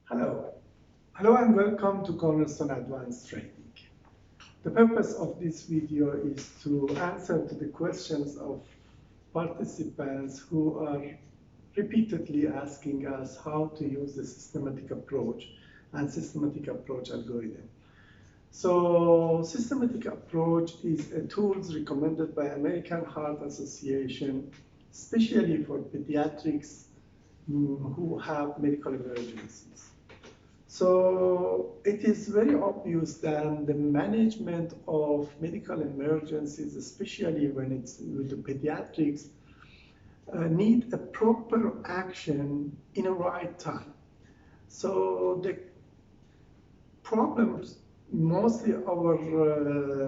Hello. Hello and welcome to Cornerstone Advanced Training. The purpose of this video is to answer to the questions of participants who are repeatedly asking us how to use the systematic approach and systematic approach algorithm. So systematic approach is a tool recommended by American Heart Association, especially for pediatrics who have medical emergencies. So it is very obvious that the management of medical emergencies, especially when it's with the pediatrics, need a proper action in a right time. So the problems mostly our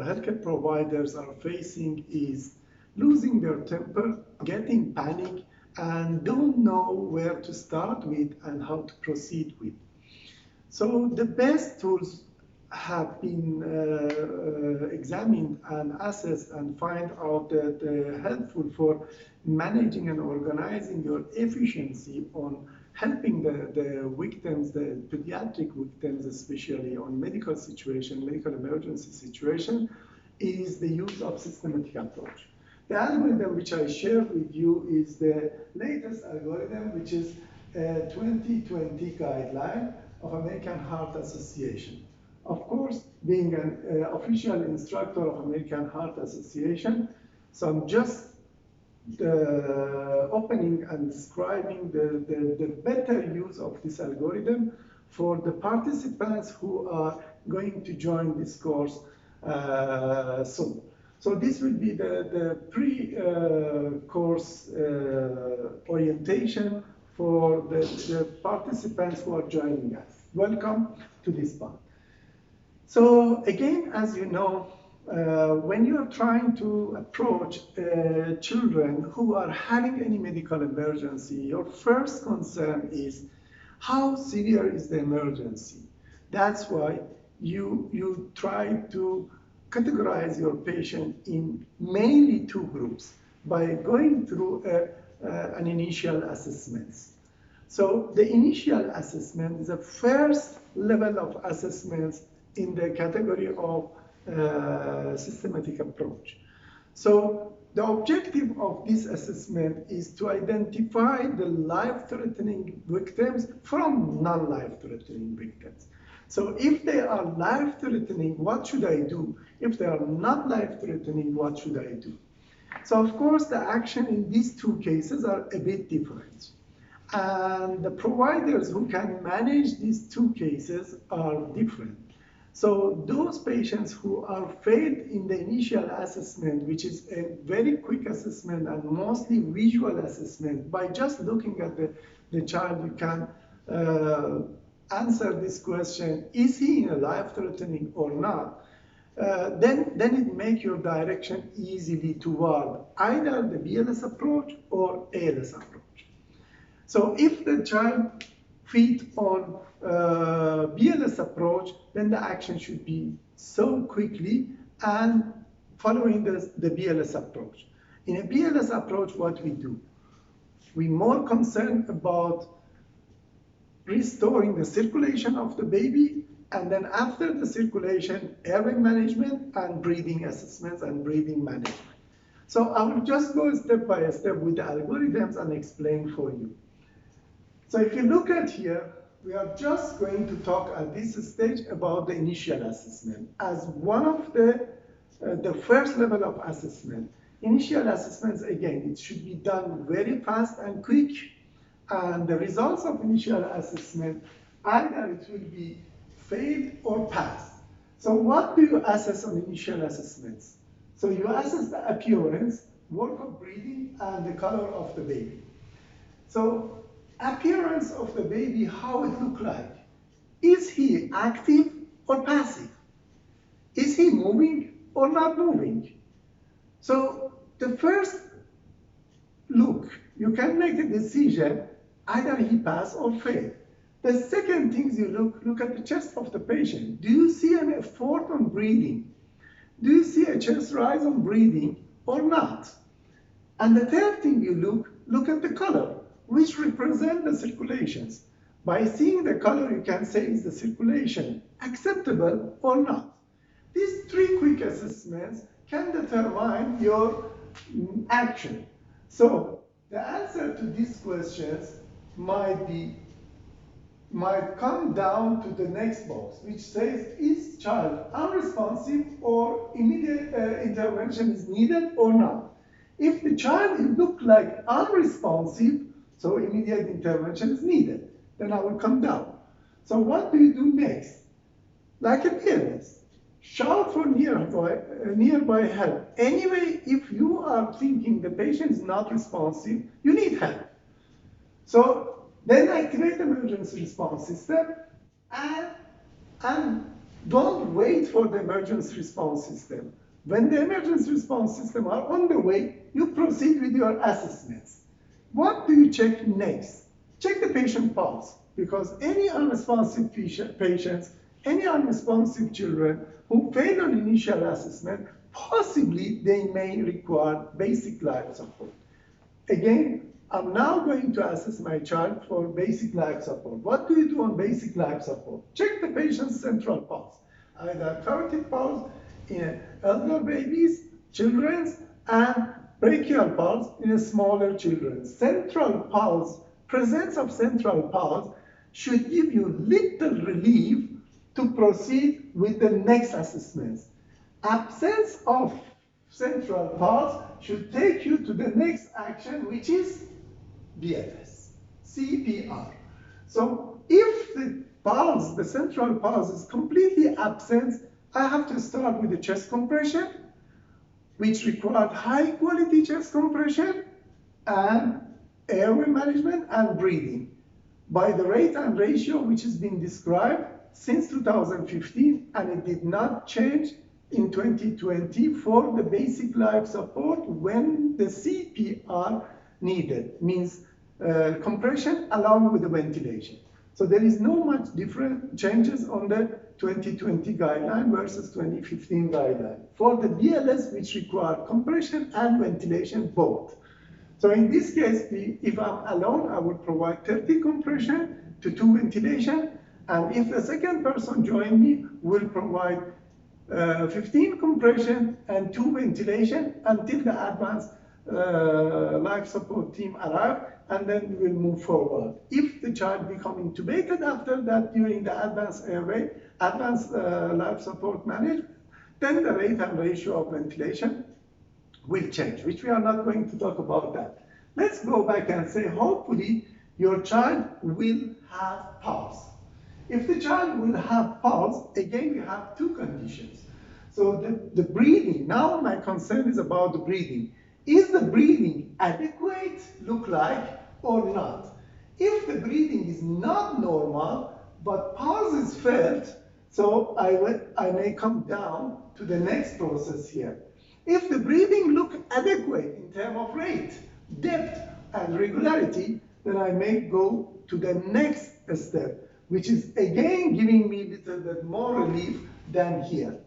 healthcare providers are facing is losing their temper, getting panic, and don't know where to start with and how to proceed with. So the best tools have been examined and assessed and find out that helpful for managing and organizing your efficiency on helping the victims, the pediatric victims, especially on medical emergency situation, is the use of systematic approach. The algorithm which I shared with you is the latest algorithm, which is a 2020 guideline of American Heart Association. Of course, being an official instructor of American Heart Association, so I'm just opening and describing the better use of this algorithm for the participants who are going to join this course soon. So this will be the pre-course orientation for the participants who are joining us. Welcome to this part. So again, as you know, when you are trying to approach children who are having any medical emergency, your first concern is how severe is the emergency. That's why you try to categorize your patient in mainly two groups by going through an initial assessment. So the initial assessment is the first level of assessments in the category of systematic approach. So the objective of this assessment is to identify the life-threatening victims from non-life-threatening victims. So if they are life-threatening, what should I do? If they are not life-threatening, what should I do? So of course, the action in these two cases are a bit different. And the providers who can manage these two cases are different. So those patients who are failed in the initial assessment, which is a very quick assessment and mostly visual assessment, by just looking at the child, you can answer this question, is he in a life-threatening or not? Then it makes your direction easily toward either the BLS approach or ALS approach. So if the child fit on BLS approach, then the action should be so quickly and following the BLS approach. In a BLS approach, what we do? We're more concerned about restoring the circulation of the baby, and then after the circulation, airway management and breathing assessments and breathing management. So I will just go step by step with the algorithms and explain for you. So if you look at here, we are just going to talk at this stage about the initial assessment as one of the first level of assessment. Initial assessments, again, it should be done very fast and quick. And the results of initial assessment, either it will be failed or passed. So what do you assess on initial assessments? So you assess the appearance, work of breathing, and the color of the baby. So appearance of the baby, how it look like. Is he active or passive? Is he moving or not moving? So the first look, you can make a decision, either he pass or fail. The second thing you look at the chest of the patient. Do you see an effort on breathing? Do you see a chest rise on breathing or not? And the third thing you look at the color, which represent the circulations. By seeing the color, you can say, is the circulation acceptable or not? These three quick assessments can determine your action. So the answer to these questions might come down to the next box, which says, is child unresponsive or immediate intervention is needed or not? If the child looks like unresponsive, so immediate intervention is needed, then I will come down. So what do you do next? Like a PLS, shout for nearby help. Anyway, if you are thinking the patient is not responsive, you need help. So then activate the emergency response system and don't wait for the emergency response system. When the emergency response system are on the way, you proceed with your assessments. What do you check next? Check the patient PALS, because any unresponsive patients, any unresponsive children who fail on initial assessment, possibly they may require basic life support. Again, I'm now going to assess my child for basic life support. What do you do on basic life support? Check the patient's central pulse, either carotid pulse in elder babies, children, and brachial pulse in smaller children. Central pulse, presence of central pulse should give you little relief to proceed with the next assessments. Absence of central pulse should take you to the next action, which is Bfs Cpr. So if the pulse, the central pulse is completely absent, I have to start with the chest compression, which required high quality chest compression and airway management and breathing by the rate and ratio which has been described since 2015, and it did not change in 2020 for the basic life support when the CPR needed, means compression along with the ventilation. So there is no much different changes on the 2020 guideline versus 2015 guideline for the BLS, which required compression and ventilation both. So in this case, if I'm alone, I would provide 30 compression to 2 ventilation, and if the second person join me, will provide 15 compression and 2 ventilation until the advanced life support team arrive, and then we will move forward. If the child become intubated after that during the advanced airway, advanced life support management, then the rate and ratio of ventilation will change, which we are not going to talk about that. Let's go back and say, hopefully your child will have PALS. If the child will have PALS, again, we have two conditions. So the breathing, now my concern is about the breathing. Is the breathing adequate, look like, or not? If the breathing is not normal, but PALS is felt, so I may come down to the next process here. If the breathing look adequate in terms of rate, depth, and regularity, then I may go to the next step, which is again giving me a little bit more relief than here.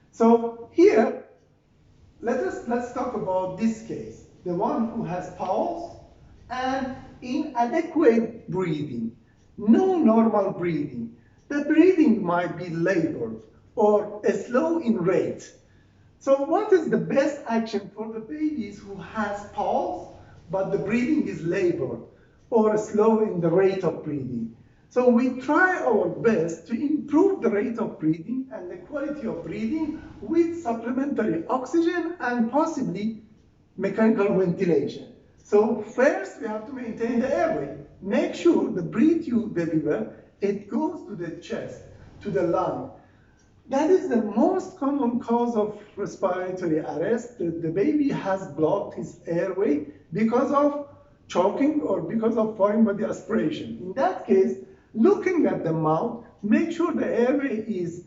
So here, let's talk about this case, the one who has PALS and inadequate breathing, no normal breathing. The breathing might be labored or slow in rate. So what is the best action for the babies who has PALS, but the breathing is labored or slow in the rate of breathing? So we try our best to improve the rate of breathing and the quality of breathing with supplementary oxygen and possibly mechanical ventilation. So first we have to maintain the airway. Make sure the breath you deliver, it goes to the chest, to the lung. That is the most common cause of respiratory arrest. The baby has blocked his airway because of choking or because of foreign body aspiration. In that case, looking at the mouth, make sure the airway is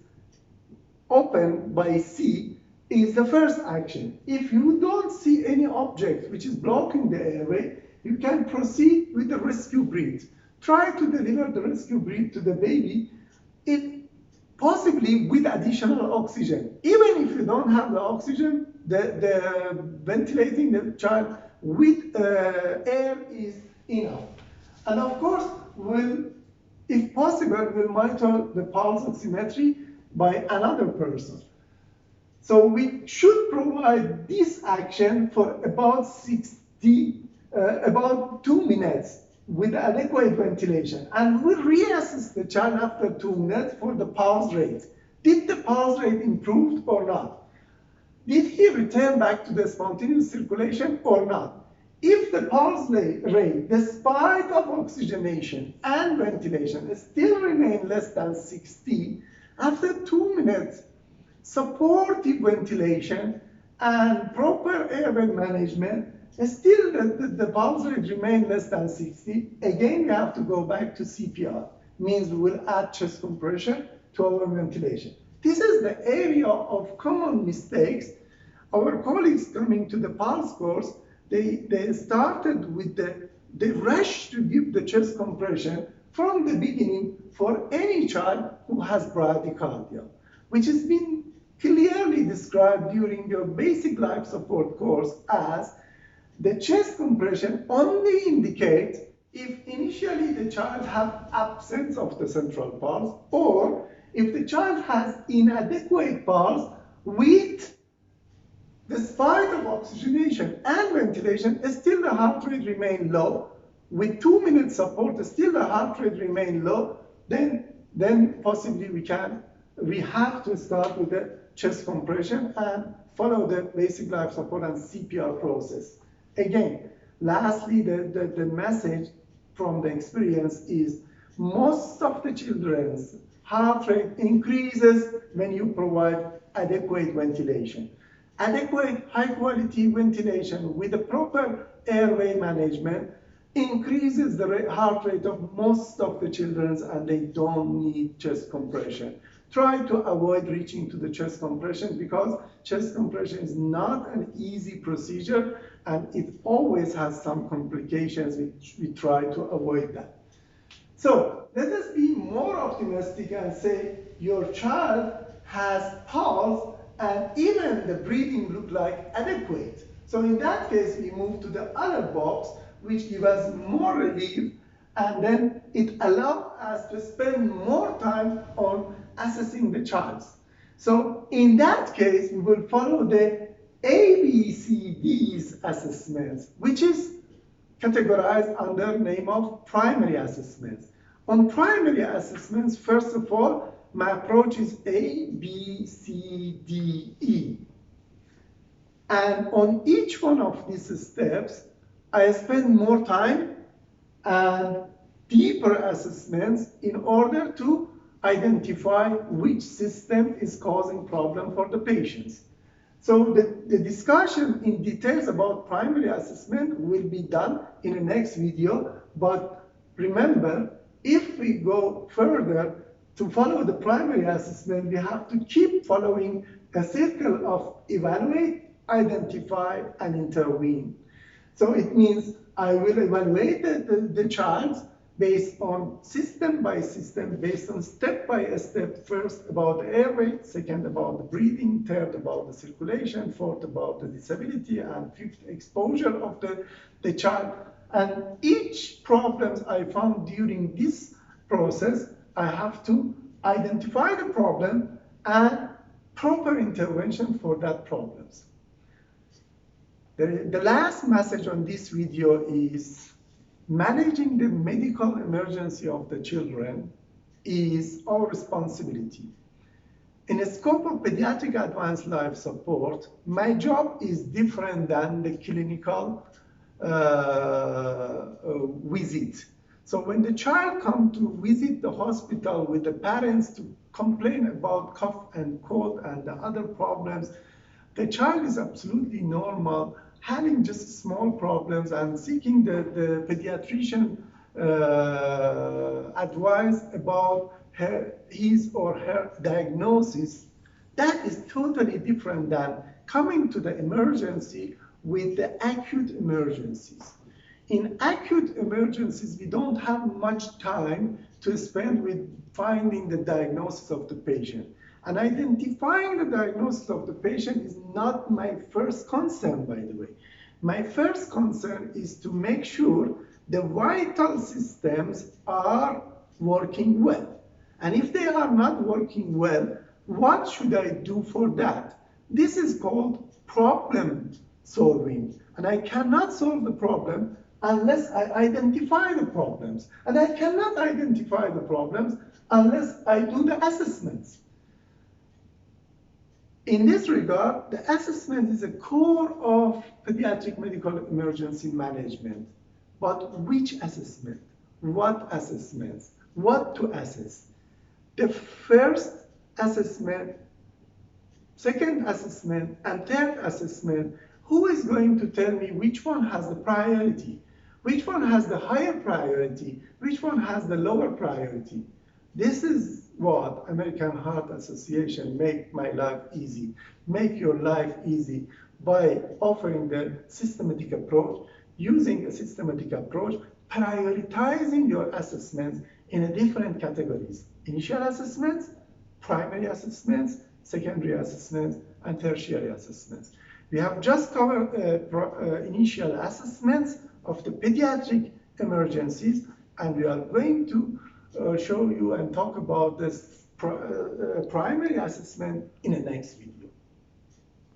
open by C is the first action. If you don't see any object which is blocking the airway, you can proceed with the rescue breath. Try to deliver the rescue breath to the baby, possibly with additional oxygen. Even if you don't have the oxygen, the ventilating the child with air is enough. And of course, we'll If possible, we'll monitor the pulse oximetry by another person. So we should provide this action for about 2 minutes with adequate ventilation. And we'll reassess the child after 2 minutes for the pulse rate. Did the pulse rate improve or not? Did he return back to the spontaneous circulation or not? If the pulse rate, despite of oxygenation and ventilation, still remain less than 60, after 2 minutes, supportive ventilation and proper airway management, still the pulse rate remain less than 60, again we have to go back to CPR. Means we will add chest compression to our ventilation. This is the area of common mistakes. Our colleagues coming to the PALS course, they started with the rush to give the chest compression from the beginning for any child who has bradycardia, which has been clearly described during your basic life support course as the chest compression only indicates if initially the child has absence of the central pulse or if the child has inadequate pulse with despite of oxygenation and ventilation, still the heart rate remain low. With 2 minutes support, still the heart rate remain low. Then possibly we have to start with the chest compression and follow the basic life support and CPR process. Again, lastly, the message from the experience is most of the children's heart rate increases when you provide adequate ventilation. Adequate high-quality ventilation with the proper airway management increases the heart rate of most of the children and they don't need chest compression. Try to avoid reaching to the chest compression because chest compression is not an easy procedure and it always has some complications which we try to avoid that. So let us be more optimistic and say your child has pulse and even the breathing look like adequate. So in that case, we move to the other box, which gives us more relief, and then it allows us to spend more time on assessing the child. So in that case, we will follow the ABCDs assessments, which is categorized under name of primary assessments. On primary assessments, first of all, my approach is A, B, C, D, E. And on each one of these steps, I spend more time and deeper assessments in order to identify which system is causing problem for the patients. So the discussion in details about primary assessment will be done in the next video, but remember, if we go further, to follow the primary assessment, we have to keep following a circle of evaluate, identify, and intervene. So it means I will evaluate the child based on system by system, based on step by step, first about the airway, second about the breathing, third about the circulation, fourth about the disability, and fifth exposure of the child. And each problems I found during this process, I have to identify the problem and proper intervention for that problems. The last message on this video is managing the medical emergency of the children is our responsibility. In the scope of pediatric advanced life support, my job is different than the clinical visit. So when the child comes to visit the hospital with the parents to complain about cough and cold and the other problems, the child is absolutely normal, having just small problems and seeking the pediatrician advice about his or her diagnosis. That is totally different than coming to the emergency with the acute emergencies. In acute emergencies, we don't have much time to spend with finding the diagnosis of the patient. And identifying the diagnosis of the patient is not my first concern, by the way. My first concern is to make sure the vital systems are working well. And if they are not working well, what should I do for that? This is called problem solving. And I cannot solve the problem unless I identify the problems. And I cannot identify the problems unless I do the assessments. In this regard, the assessment is a core of pediatric medical emergency management. But which assessment? What assessments? What to assess? The first assessment, second assessment, and third assessment, who is going to tell me which one has the priority? Which one has the higher priority? Which one has the lower priority? This is what American Heart Association make my life easy, make your life easy by offering the systematic approach, using a systematic approach, prioritizing your assessments in different categories: initial assessments, primary assessments, secondary assessments, and tertiary assessments. We have just covered initial assessments of the pediatric emergencies, and we are going to show you and talk about this primary assessment in the next video.